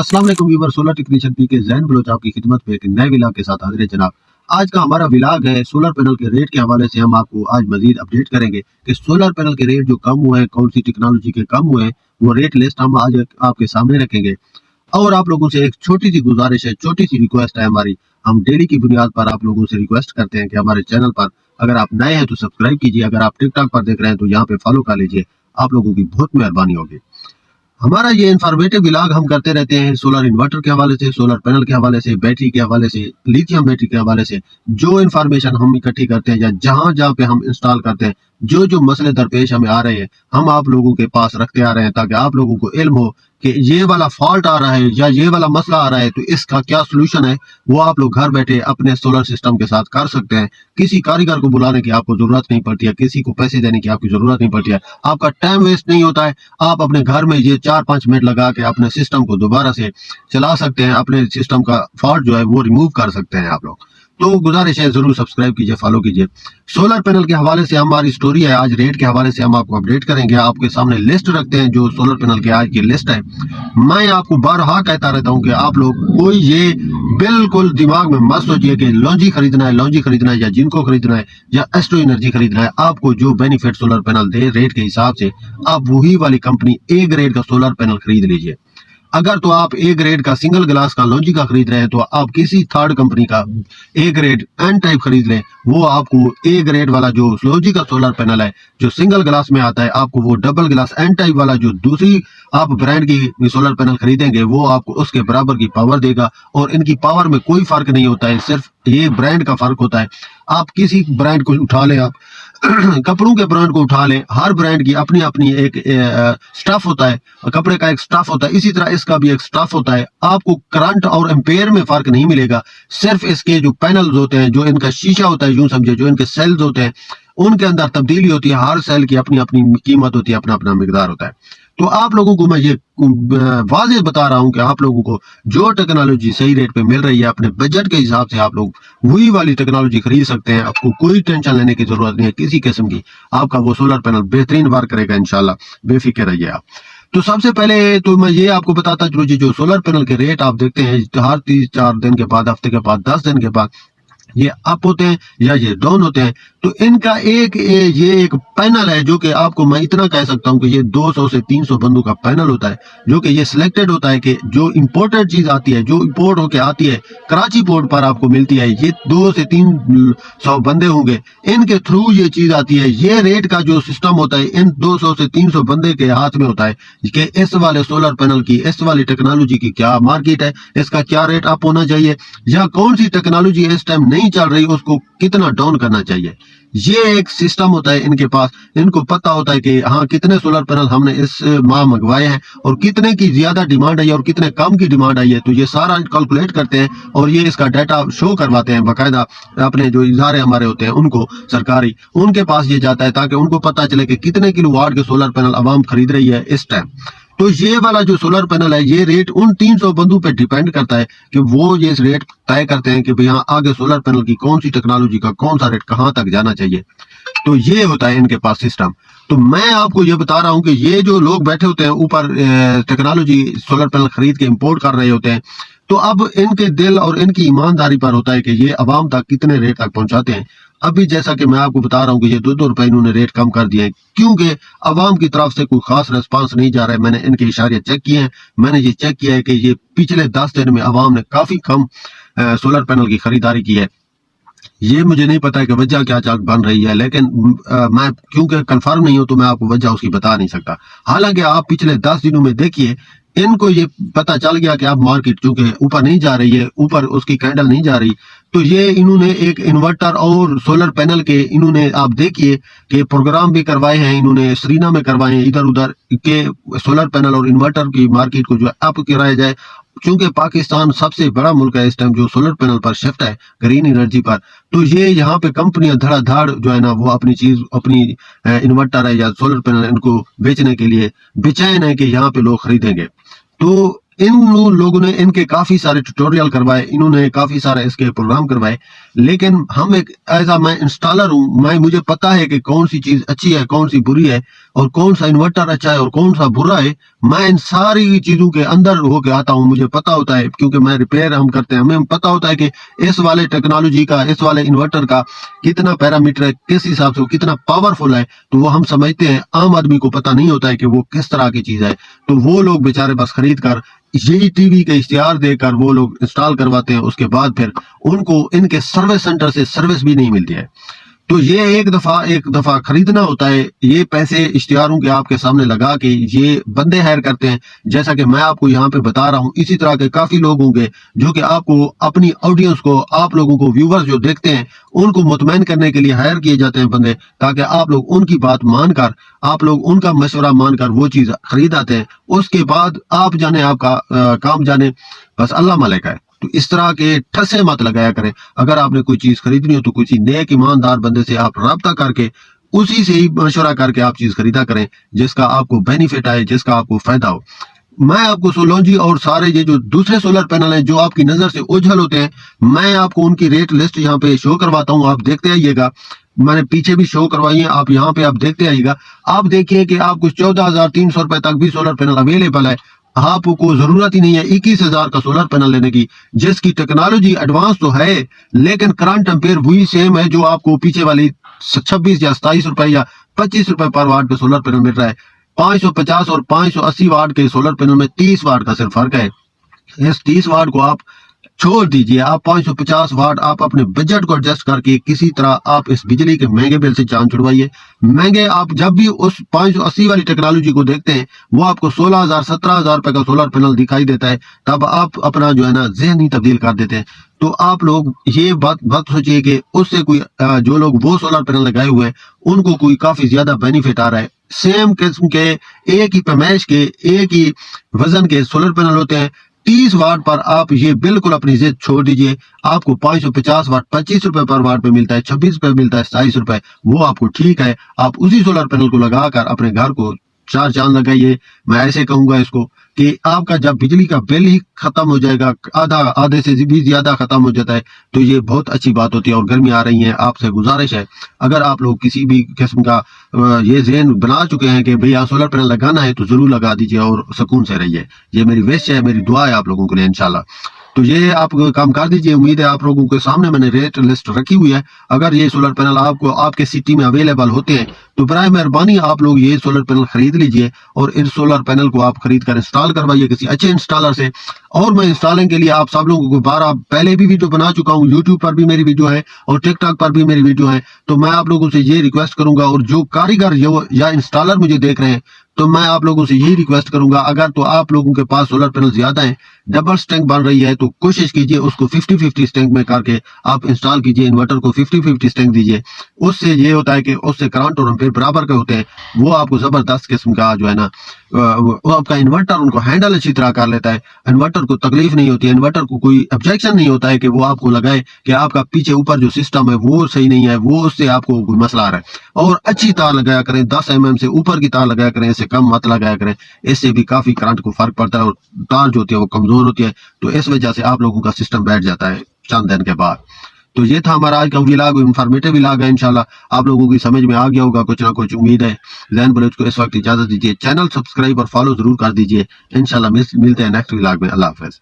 अस्सलाम वालेकुम viewer, solar technician P के जैन बलोच आपकी खिदमत में एक नए विलाग के साथ हाजिर है जनाब। आज का हमारा विलाग है सोलर पैनल के रेट के हवाले से। हम आपको आज मजीद अपडेट करेंगे कि सोलर पैनल के रेट जो कम हुए हैं, कौन सी टेक्नोलॉजी के कम हुए हैं, वो रेट लिस्ट हम आज आपके सामने रखेंगे। और आप लोगों से एक छोटी सी गुजारिश है, छोटी सी रिक्वेस्ट है हमारी। हम डेली की बुनियाद पर आप लोगों से रिक्वेस्ट करते हैं कि हमारे चैनल पर अगर आप नए हैं तो सब्सक्राइब कीजिए, अगर आप टिकटॉक पर देख रहे हैं तो यहाँ पे फॉलो कर लीजिए। आप लोगों की बहुत मेहरबानी होगी। हमारा ये इंफॉर्मेटिव विलाग हम करते रहते हैं सोलर इन्वर्टर के हवाले से, सोलर पैनल के हवाले से, बैटरी के हवाले से, लिथियम बैटरी के हवाले से। जो इन्फॉर्मेशन हम इकट्ठी करते हैं या जहां जहां पे हम इंस्टॉल करते हैं, जो जो मसले दरपेश हमें आ रहे हैं, हम आप लोगों के पास रखते आ रहे हैं ताकि आप लोगों को इल्म हो कि ये वाला फॉल्ट आ रहा है या ये वाला मसला आ रहा है तो इसका क्या सोल्यूशन है। वो आप लोग घर बैठे अपने सोलर सिस्टम के साथ कर सकते हैं। किसी कारीगर को बुलाने की आपको जरूरत नहीं पड़ती है, किसी को पैसे देने की आपकी जरूरत नहीं पड़ती है, आपका टाइम वेस्ट नहीं होता है। आप अपने घर में ये 4-5 मिनट लगा के अपने सिस्टम को दोबारा से चला सकते हैं, अपने सिस्टम का फॉल्ट जो है वो रिमूव कर सकते हैं आप लोग। तो गुजारिश है, जरूर सब्सक्राइब कीजिए, फॉलो कीजिए। सोलर पैनल के हवाले से हमारी स्टोरी है, आज रेट के हवाले से हम आपको अपडेट करेंगे। आपके सामने लिस्ट रखते हैं जो सोलर पैनल की आज की लिस्ट है। मैं आपको बारहा कहता रहता हूं कि आप लोग कोई ये बिल्कुल दिमाग में मत सोचिए कि लॉन्जी खरीदना है या जिनको खरीदना है या एस्ट्रो एनर्जी खरीदना है। आपको जो बेनिफिट सोलर पैनल दे रेट के हिसाब से, आप वही वाली कंपनी ए ग्रेड का सोलर पैनल खरीद लीजिए। अगर तो आप ए ग्रेड का सिंगल ग्लास का लॉन्जी का खरीद रहे हैं तो आप किसी थर्ड कंपनी का ए ग्रेड एन टाइप खरीद लें। वो आपको ए ग्रेड वाला जो लॉन्जी का सोलर पैनल है जो सिंगल ग्लास में आता है, आपको वो डबल ग्लास एन टाइप वाला जो दूसरी आप ब्रांड की सोलर पैनल खरीदेंगे वो आपको उसके बराबर की पावर देगा। और इनकी पावर में कोई फर्क नहीं होता है, सिर्फ ये ब्रांड का फर्क होता है। आप किसी ब्रांड को उठा लें, आप कपड़ों के ब्रांड को उठा लें, हर ब्रांड की अपनी अपनी एक स्टफ होता है, कपड़े का एक स्टफ होता है, इसी तरह इसका भी एक स्टफ होता है। आपको करंट और एम्पेयर में फर्क नहीं मिलेगा, सिर्फ इसके जो पैनल्स होते हैं, जो इनका शीशा होता है, यूं समझे जो इनके सेल्स होते हैं, उनके अंदर तब्दीली होती है। हर सेल की अपनी अपनी कीमत होती है, अपना अपना मिकदार होता है। तो आप लोगों को मैं ये वाज़ेह बता रहा हूं कि आप लोगों को जो टेक्नोलॉजी सही रेट पे मिल रही है, अपने बजट के हिसाब से आप लोग वही वाली टेक्नोलॉजी खरीद सकते हैं। आपको कोई टेंशन लेने की जरूरत नहीं है किसी किस्म की। आपका वो सोलर पैनल बेहतरीन वर्क करेगा इंशाल्लाह, बेफिक्र रहिए आप। तो सबसे पहले तो मैं ये आपको बताता चलूं, जो सोलर पैनल के रेट आप देखते हैं हर 3-4 दिन के बाद, हफ्ते के बाद, 10 दिन के बाद ये अप होते हैं या ये डाउन होते हैं। तो इनका ये एक पैनल है जो कि आपको मैं इतना कह सकता हूं कि ये 200 से 300 बंदों का पैनल होता है, जो कि ये सिलेक्टेड होता है कि जो इंपोर्टेड चीज आती है, जो इंपोर्ट होके आती है कराची पोर्ट पर आपको मिलती है, ये 2 से 300 बंदे होंगे, इनके थ्रू ये चीज आती है। ये रेट का जो सिस्टम होता है इन 200 से 300 बंदे के हाथ में होता है कि इस वाले सोलर पैनल की, इस वाली टेक्नोलॉजी की क्या मार्केट है, इसका क्या रेट अप होना चाहिए, या कौन सी टेक्नोलॉजी इस टाइम नहीं चल रही उसको कितना डाउन करना चाहिए। ये एक सिस्टम होता है इनके पास। इनको पता होता है कि हाँ कितने सोलर पैनल हमने इस माह मंगवाए हैं और कितने की ज्यादा डिमांड आई है और कितने कम की डिमांड आई है। तो ये सारा कैलकुलेट करते हैं और ये इसका डाटा शो करवाते हैं बाकायदा। अपने जो इदारे हमारे होते हैं उनको, सरकारी, उनके पास ये जाता है ताकि उनको पता चले कि कितने किलोवाट के सोलर पैनल आवाम खरीद रही है इस टाइम। तो ये वाला जो सोलर पैनल है, ये रेट उन 300 बंदों पे डिपेंड करता है कि वो ये रेट तय करते हैं कि भाई हाँ आगे सोलर पैनल की कौन सी टेक्नोलॉजी का कौन सा रेट कहां तक जाना चाहिए। तो ये होता है इनके पास सिस्टम। तो मैं आपको ये बता रहा हूं कि ये जो लोग बैठे होते हैं ऊपर टेक्नोलॉजी सोलर पैनल खरीद के इंपोर्ट कर रहे होते हैं, तो अब इनके दिल और इनकी ईमानदारी पर होता है कि ये अवाम तक कितने रेट तक पहुंचाते हैं। अभी जैसा कि मैं आपको बता रहा हूं कि ये 2-2 रुपए इन्होंने रेट कम कर दिए हैं क्योंकि अवाम की तरफ से कोई खास रिस्पांस नहीं जा रहा है। मैंने इनके इशारे चेक किए हैं, मैंने ये चेक किया है कि ये पिछले 10 दिन में अवाम ने काफी कम सोलर पैनल की खरीदारी की है। ये मुझे नहीं पता है कि वजह क्या चाक बन रही है, लेकिन मैं क्योंकि कंफर्म नहीं हूं तो मैं आपको वजह उसकी बता नहीं सकता। हालांकि आप पिछले 10 दिनों में देखिए, इनको ये पता चल गया कि अब मार्केट चूंकि ऊपर नहीं जा रही है, ऊपर उसकी कैंडल नहीं जा रही, तो ये इन्होंने एक इन्वर्टर और सोलर पैनल के इन्होंने आप देखिए कि प्रोग्राम भी करवाए हैं। इन्होंने सरीना में करवाए हैं, इधर उधर के सोलर पैनल और इन्वर्टर की मार्केट को जो है अप कराया जाए। चूंकि पाकिस्तान सबसे बड़ा मुल्क है इस टाइम जो सोलर पैनल पर शिफ्ट है, ग्रीन एनर्जी पर, तो ये यहाँ पे कंपनियां धड़ाधड़ जो है ना वो अपनी चीज, अपनी इन्वर्टर है या सोलर पैनल इनको बेचने के लिए बेचैन है कि यहाँ पे लोग खरीदेंगे। तो इन लोगों ने इनके काफी सारे ट्यूटोरियल करवाए, इन्होंने काफी सारे इसके प्रोग्राम करवाए, लेकिन हम एक मैं इंस्टॉलर हूं, मुझे पता है कि कौन सी चीज अच्छी है कौन सी बुरी है और कौन सा इन्वर्टर अच्छा है और कौन सा बुरा है, मैं इन सारी चीजों के अंदर होके आता हूँ। मुझे पता होता है, क्योंकि मैं रिपेयर हम करते हैं, हमें पता होता है कि इस वाले टेक्नोलॉजी का, इस वाले इन्वर्टर का कितना पैरामीटर है, किस हिसाब से वो कितना पावरफुल है, तो वो हम समझते हैं। आम आदमी को पता नहीं होता है कि वो किस तरह की चीज है। तो वो लोग बेचारे बस खरीद कर यही टीवी के इश्तिहार देकर वो लोग इंस्टॉल करवाते हैं, उसके बाद फिर उनको इनके सर्विस सेंटर से सर्विस भी नहीं मिलती है। तो ये एक दफा खरीदना होता है, ये पैसे इश्तिहारों के आपके सामने लगा के ये बंदे हायर करते हैं, जैसा कि मैं आपको यहाँ पे बता रहा हूँ। इसी तरह के काफी लोग होंगे जो कि आपको, अपनी ऑडियंस को, आप लोगों को, व्यूवर्स जो देखते हैं, उनको मुतमईन करने के लिए हायर किए जाते हैं बंदे, ताकि आप लोग उनकी बात मानकर, आप लोग उनका मशवरा मानकर वो चीज खरीद आते हैं। उसके बाद आप जाने, आपका काम जाने, बस अल्लाह मालिक है। तो इस तरह के ठसे मत लगाया करें। अगर आपने कोई चीज खरीदनी हो तो किसी नेक ईमानदार बंदे से आप राब्ता करके उसी से ही मशवरा करके आप चीज खरीदा करें, जिसका आपको बेनिफिट आए, जिसका आपको फायदा हो। मैं आपको सोलंजी और सारे ये जो दूसरे सोलर पैनल हैं जो आपकी नजर से ओझल होते हैं, मैं आपको उनकी रेट लिस्ट यहाँ पे शो करवाता हूँ, आप देखते आइएगा। मैंने पीछे भी शो करवाई है, आप यहाँ पे आप देखते आइएगा। आप देखिए कि आपको 14,300 रुपए तक भी सोलर पैनल अवेलेबल है। आपको जरूरत ही नहीं है 21,000 का सोलर पैनल लेने की, जिसकी टेक्नोलॉजी एडवांस तो है, लेकिन करंट एम्पेयर वही सेम है जो आपको पीछे वाली 26 या 27 रुपए या 25 रुपए पर वाट पे सोलर पैनल मिल रहा है। 550 और 580 वाट के सोलर पैनल में 30 वाट का सिर्फ फर्क है। इस 30 वाट को आप छोड़ दीजिए, आप 550 वाट आप अपने बजट को एडजस्ट करके किसी तरह आप इस बिजली के महंगे बिल से जान छुड़वाइए। महंगे, आप जब भी उस 580 वाली टेक्नोलॉजी को देखते हैं, वो आपको 16,000 17,000 रुपए का सोलर पैनल दिखाई देता है, तब आप अपना जो है ना ज़हन ही तब्दील कर देते हैं। तो आप लोग ये बात सोचिए कि उससे कोई जो लोग वो सोलर पैनल लगाए हुए हैं उनको कोई काफी ज्यादा बेनिफिट आ रहा है। सेम किस्म के, एक ही पैमाइश के, एक ही वजन के सोलर पैनल होते हैं। 30 वाट पर आप ये बिल्कुल अपनी जिद छोड़ दीजिए, आपको 550 वाट 25 रुपए पर वाट पे मिलता है, 26 रुपए मिलता है, 27 रुपए, वो आपको ठीक है। आप उसी सोलर पैनल को लगाकर अपने घर को चार चांद लगाइए। मैं ऐसे कहूंगा इसको कि आपका जब बिजली का बिल ही खत्म हो जाएगा, आधे से भी ज्यादा खत्म हो जाता है, तो ये बहुत अच्छी बात होती है। और गर्मी आ रही है, आपसे गुजारिश है, अगर आप लोग किसी भी किस्म का ये ज़हन बना चुके हैं कि भैया सोलर पैनल लगाना है, तो जरूर लगा दीजिए और सुकून से रहिए। ये मेरी विश है, मेरी दुआ है आप लोगों के लिए इंशाल्लाह। तो ये आप काम कर दीजिए। उम्मीद है आप लोगों के सामने मैंने रेट लिस्ट रखी हुई है। अगर ये सोलर पैनल आपको आपके सिटी में अवेलेबल होते हैं तो बराए मेहरबानी आप लोग ये सोलर पैनल खरीद लीजिए और इस सोलर पैनल को आप खरीद कर इंस्टॉल करवाइए किसी अच्छे इंस्टॉलर से। और मैं इंस्टॉलिंग के लिए आप सब लोगों को बार पहले भी वीडियो बना चुका हूँ, यूट्यूब पर भी मेरी वीडियो है और टिकटॉक पर भी मेरी वीडियो है। तो मैं आप लोगों से ये रिक्वेस्ट करूंगा, और जो कारीगर या इंस्टॉलर मुझे देख रहे हैं, तो मैं आप लोगों से यही रिक्वेस्ट करूंगा, अगर तो आप लोगों के पास सोलर पैनल ज्यादा है, डबल स्टैंक बन रही है, तो कोशिश कीजिए उसको 50-50 स्टैंक में करके आप इंस्टॉल कीजिए। इन्वर्टर को 50-50 स्टैंक दीजिए। उससे ये होता है कि उससे करंट और एम्पीयर बराबर के होते हैं। वो आपको जबरदस्त किस्म का जो है ना, वो आपका इन्वर्टर उनको हैंडल अच्छी तरह कर लेता है। इन्वर्टर को तकलीफ नहीं होती है, इन्वर्टर को कोई ऑब्जेक्शन नहीं होता है कि वो आपको लगाए कि आपका पीछे ऊपर जो सिस्टम है वो सही नहीं है, वो उससे आपको कोई मसला आ रहा है। और अच्छी तार लगाया करें, 10 mm से ऊपर की तार लगाया करें, इससे कम मत लगाया करें। इससे भी काफी करंट को फर्क पड़ता है और तार जो होती है वो कमजोर होती है। तो इस वजह से आप लोगों का सिस्टम बैठ जाता है चंद दिन के बाद। तो ये था हमारा आज का व्लॉग, इंफॉर्मेटिव व्लॉग है। इंशाल्लाह आप लोगों की समझ में आ गया होगा कुछ ना कुछ, उम्मीद है। ज़ैन बलोच को इस वक्त इजाजत दीजिए। चैनल सब्सक्राइब और फॉलो जरूर कर दीजिए। इंशाल्लाह मिलते हैं नेक्स्ट व्लॉग में। अल्लाह हाफिज।